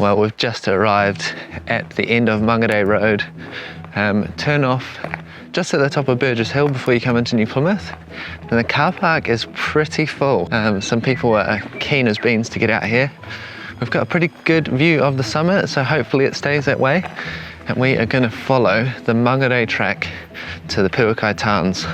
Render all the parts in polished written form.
Well, we've just arrived at the end of Mangorei Road. Turn off just at the top of Burgess Hill before you come into New Plymouth. And the car park is pretty full. Some people are keen as beans to get out here. We've got a pretty good view of the summit, so hopefully it stays that way. And we are going to follow the Mangorei Track to the Pouakai Tarns.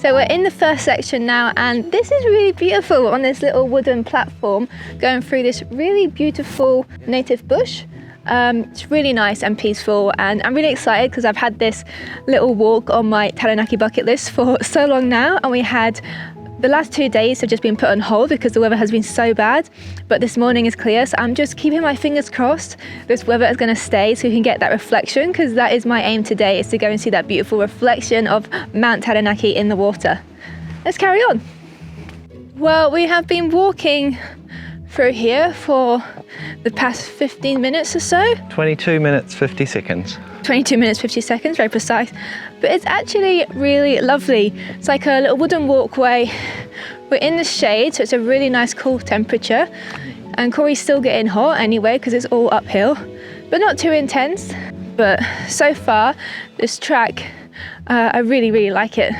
So we're in the first section now, and this is really beautiful on this little wooden platform going through this really beautiful native bush. It's really nice and peaceful, and I'm really excited because I've had this little walk on my Taranaki bucket list for so long now, and we had the last 2 days have just been put on hold because the weather has been so bad, but this morning is clear, so I'm just keeping my fingers crossed this weather is going to stay so we can get that reflection, because that is my aim today, is to go and see that beautiful reflection of Mount Taranaki in the water. Let's carry on. Well, we have been walking through here for the past 15 minutes or so. 22 minutes, 50 seconds. 22 minutes, 50 seconds, very precise. But it's actually really lovely. It's like a little wooden walkway. We're in the shade, so it's a really nice cool temperature. And Cory's still getting hot anyway, because it's all uphill, but not too intense. But so far, this track, I really, really like it.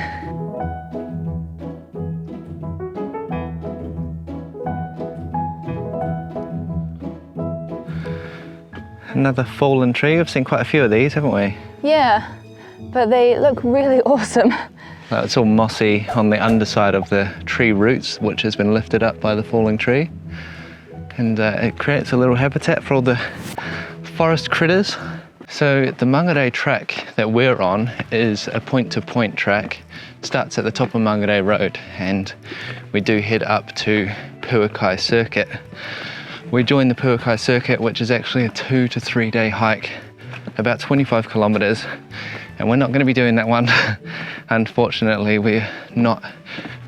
Another fallen tree. We've seen quite a few of these, haven't we? Yeah, but they look really awesome. Well, it's all mossy on the underside of the tree roots, which has been lifted up by the falling tree. And it creates a little habitat for all the forest critters. So the Mangorei Track that we're on is a point-to-point track. It starts at the top of Mangorei Road, and we do head up to Pouakai Circuit. We joined the Pouakai Circuit, which is actually a 2 to 3 day hike, about 25 kilometers, and we're not going to be doing that one. Unfortunately, we're not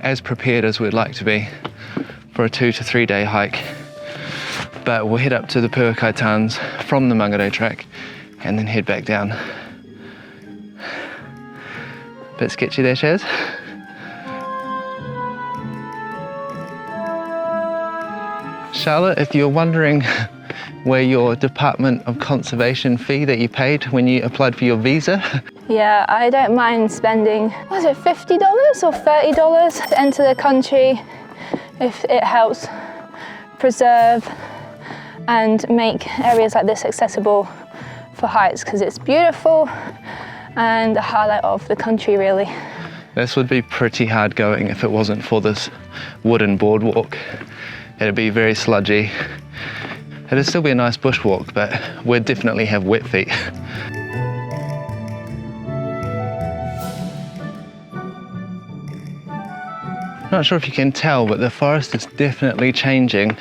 as prepared as we'd like to be for a 2 to 3 day hike. But we'll head up to the Pouakai Tarns from the Mangorei Track and then head back down. Bit sketchy there, Shaz? Charlotte, if you're wondering where your Department of Conservation fee that you paid when you applied for your visa. Yeah, I don't mind spending, was it $50 or $30 to enter the country if it helps preserve and make areas like this accessible for hikes, because it's beautiful and a highlight of the country, really. This would be pretty hard going if it wasn't for this wooden boardwalk. It'd be very sludgy. It'd still be a nice bushwalk, but we'd definitely have wet feet. Not sure if you can tell, but the forest is definitely changing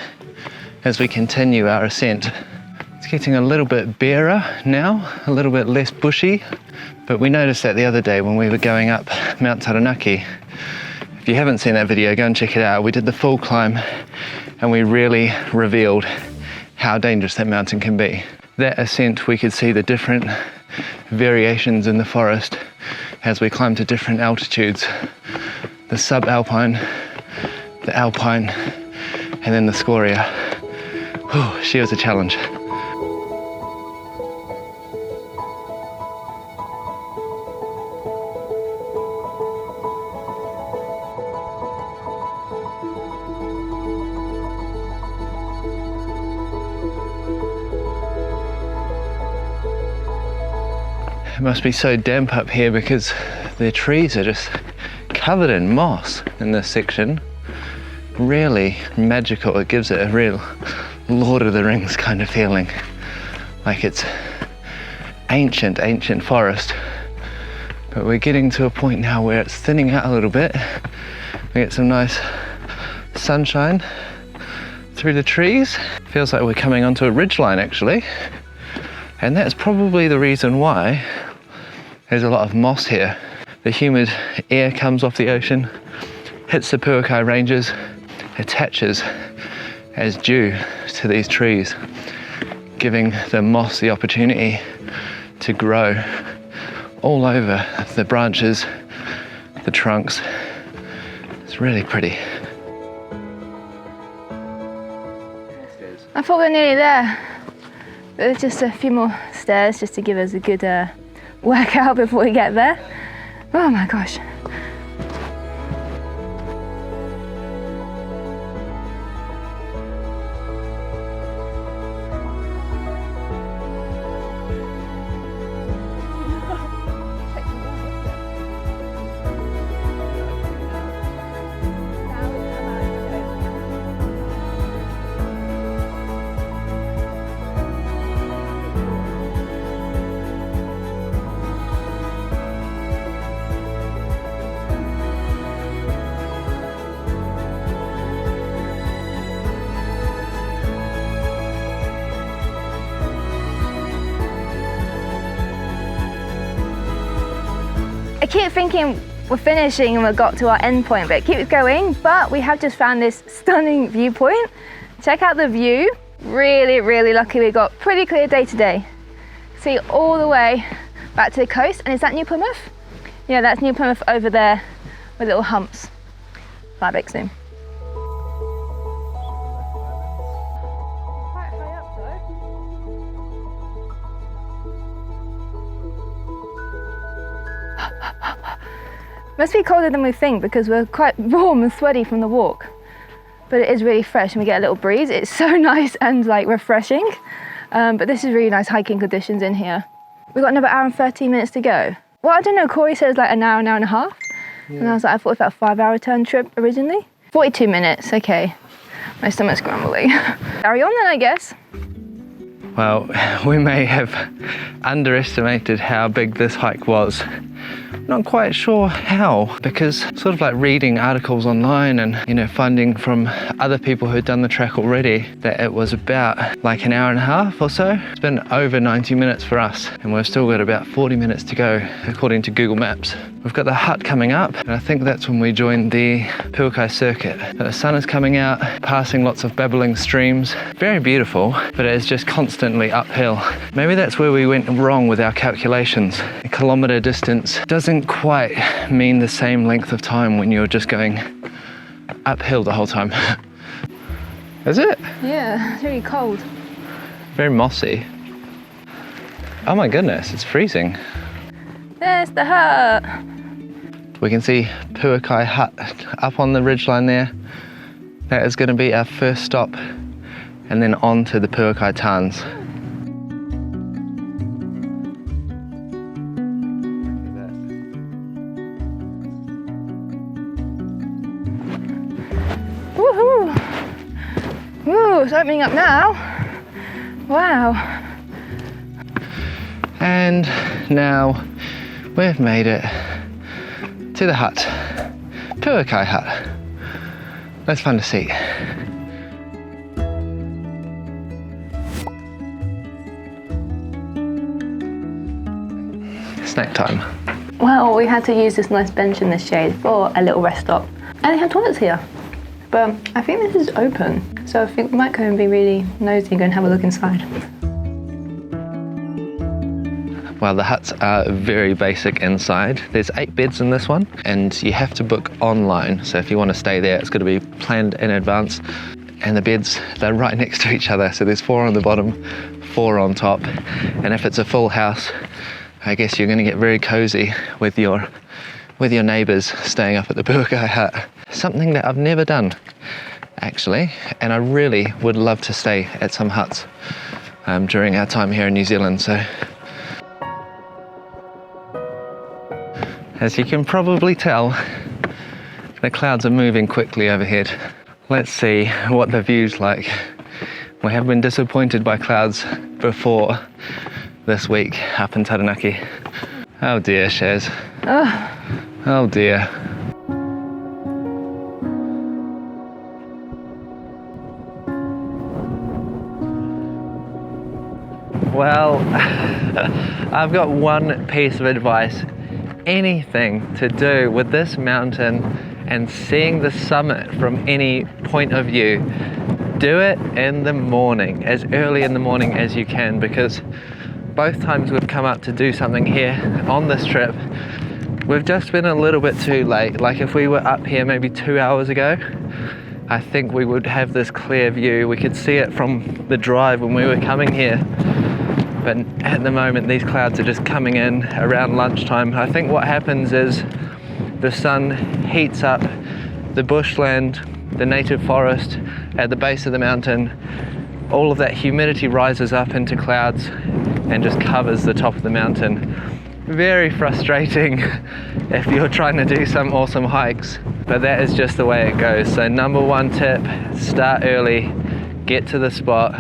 as we continue our ascent. It's getting a little bit barer now, a little bit less bushy, but we noticed that the other day when we were going up Mount Taranaki. If you haven't seen that video, go and check it out. We did the full climb and we really revealed how dangerous that mountain can be. That ascent, we could see the different variations in the forest as we climbed to different altitudes. The subalpine, the alpine, and then the scoria. Whew, she was a challenge. It must be so damp up here because the trees are just covered in moss in this section. Really magical. It gives it a real Lord of the Rings kind of feeling. Like it's ancient forest. But we're getting to a point now where it's thinning out a little bit. We get some nice sunshine through the trees. Feels like we're coming onto a ridgeline actually. And that's probably the reason why there's a lot of moss here. The humid air comes off the ocean, hits the Pouakai ranges, attaches as dew to these trees, giving the moss the opportunity to grow all over the branches the trunks. It's really pretty. I thought we were nearly there, but there's just a few more stairs just to give us a good workout before we get there. Oh my gosh. I keep thinking we're finishing and we've got to our end point, but it keeps going. But we have just found this stunning viewpoint. Check out the view. Really, really lucky we got pretty clear day today. See all the way back to the coast. And is that New Plymouth? Yeah, that's New Plymouth over there with little humps. Quite big soon. Must be colder than we think because we're quite warm and sweaty from the walk. But it is really fresh and we get a little breeze. It's so nice and like refreshing. But this is really nice hiking conditions in here. We've got another hour and 13 minutes to go. Well, I don't know, Cory says like an hour and a half. Yeah. And I was like, I thought it was about a 5-hour return trip originally. 42 minutes, okay. My stomach's grumbling. Carry on then, I guess. Well, we may have underestimated how big this hike was. Not quite sure how, because sort of like reading articles online and, you know, finding from other people who'd done the track already that it was about like an hour and a half or so. It's been over 90 minutes for us and we've still got about 40 minutes to go according to Google Maps. We've got the hut coming up and I think that's when we join the Pouakai circuit. The sun is coming out, passing lots of babbling streams. Very beautiful, but it is just constantly uphill. Maybe that's where we went wrong with our calculations. A kilometre distance doesn't quite mean the same length of time when you're just going uphill the whole time. Is it? Yeah, it's really cold. Very mossy. Oh my goodness, it's freezing. There's the hut. We can see Pouakai Hut up on the ridgeline there. That is going to be our first stop and then on to the Pouakai Tarns. Woohoo! Ooh, it's opening up now. Wow. And now we've made it to the hut, Pouakai Hut. Let's find a seat. Snack time. Well, we had to use this nice bench in the shade for a little rest stop. And they have toilets here. But I think this is open. So I think we might go and be really nosy and go and have a look inside. Well, the huts are very basic inside. There's 8 beds in this one, and you have to book online. So if you want to stay there, it's got to be planned in advance. And the beds, they're right next to each other. So there's 4 on the bottom, 4 on top. And if it's a full house, I guess you're going to get very cozy with your neighbours staying up at the Pouakai Hut. Something that I've never done, actually. And I really would love to stay at some huts during our time here in New Zealand. So, as you can probably tell, the clouds are moving quickly overhead. Let's see what the view's like. We have been disappointed by clouds before this week up in Taranaki. Oh dear, Shaz. Oh dear. Well, I've got one piece of advice. Anything to do with this mountain and seeing the summit from any point of view, do it in the morning, as early in the morning as you can, because both times we've come up to do something here on this trip, We've just been a little bit too late. Like if we were up here maybe 2 hours ago, I think we would have this clear view. We could see it from the drive when we were coming here. But at the moment, these clouds are just coming in around lunchtime. I think what happens is the sun heats up the bushland, the native forest at the base of the mountain. All of that humidity rises up into clouds and just covers the top of the mountain. Very frustrating if you're trying to do some awesome hikes, but that is just the way it goes. So number one tip, start early, get to the spot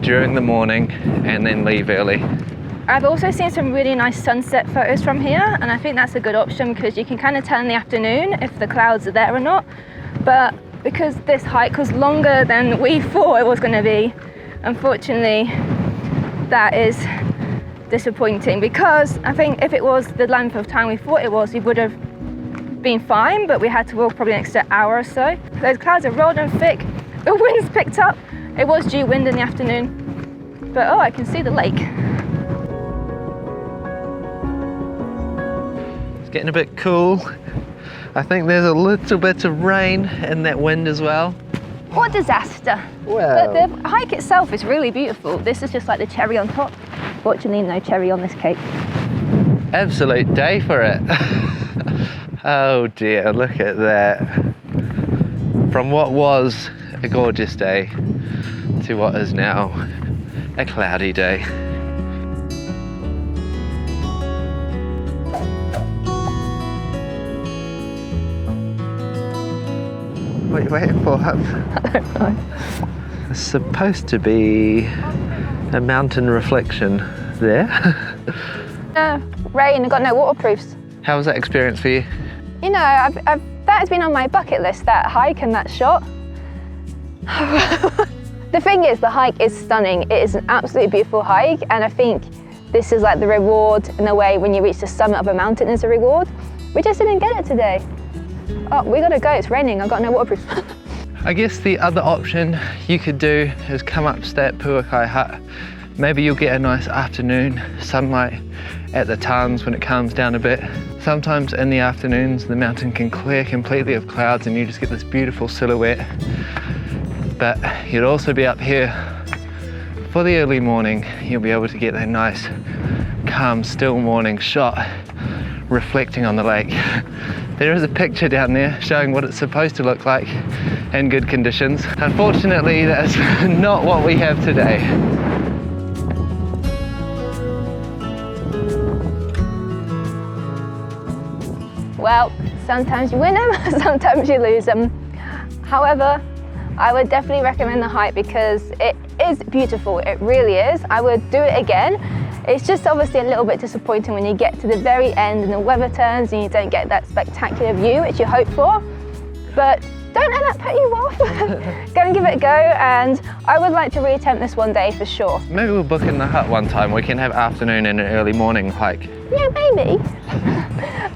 during the morning and then leave early. I've also seen some really nice sunset photos from here, and I think that's a good option because you can kind of tell in the afternoon if the clouds are there or not. But because this hike was longer than we thought it was going to be, unfortunately that is disappointing, because I think if it was the length of time we thought it was, we would have been fine, but we had to walk probably an extra hour or so. Those clouds are rolled and thick, the wind's picked up. It was due wind in the afternoon, but oh, I can see the lake. It's getting a bit cool. I think there's a little bit of rain in that wind as well. What a disaster. Well, But the hike itself is really beautiful. This is just like the cherry on top. Fortunately, no cherry on this cake. absolute day for it. Oh dear, look at that. From what was a gorgeous day to what is now a cloudy day. What are you waiting for? I don't know. It's supposed to be a mountain reflection there. Rain, I've got no waterproofs. How was that experience for you? You know, that has been on my bucket list, that hike and that shot. The thing is, the hike is stunning. It is an absolutely beautiful hike, and I think this is like the reward in a way when you reach the summit of a mountain is a reward. We just didn't get it today. Oh, we gotta go, it's raining, I've got no waterproof. I guess the other option you could do is come up to that Pouakai Hut. Maybe you'll get a nice afternoon sunlight at the Tarns when it calms down a bit. Sometimes in the afternoons the mountain can clear completely of clouds and you just get this beautiful silhouette. But you'd also be up here for the early morning. You'll be able to get that nice calm still morning shot reflecting on the lake. There is a picture down there showing what it's supposed to look like in good conditions. Unfortunately, that's not what we have today. Well, sometimes you win them, sometimes you lose them. However, I would definitely recommend the hike because it is beautiful, it really is. I would do it again. It's just obviously a little bit disappointing when you get to the very end and the weather turns and you don't get that spectacular view which you hope for. But don't let that put you off. Go and give it a go, and I would like to reattempt this one day for sure. Maybe we'll book in the hut one time. We can have afternoon and an early morning hike. Yeah, maybe.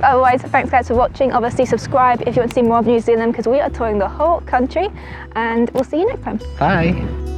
Otherwise, thanks guys for watching. Obviously subscribe if you want to see more of New Zealand because we are touring the whole country, and we'll see you next time. Bye.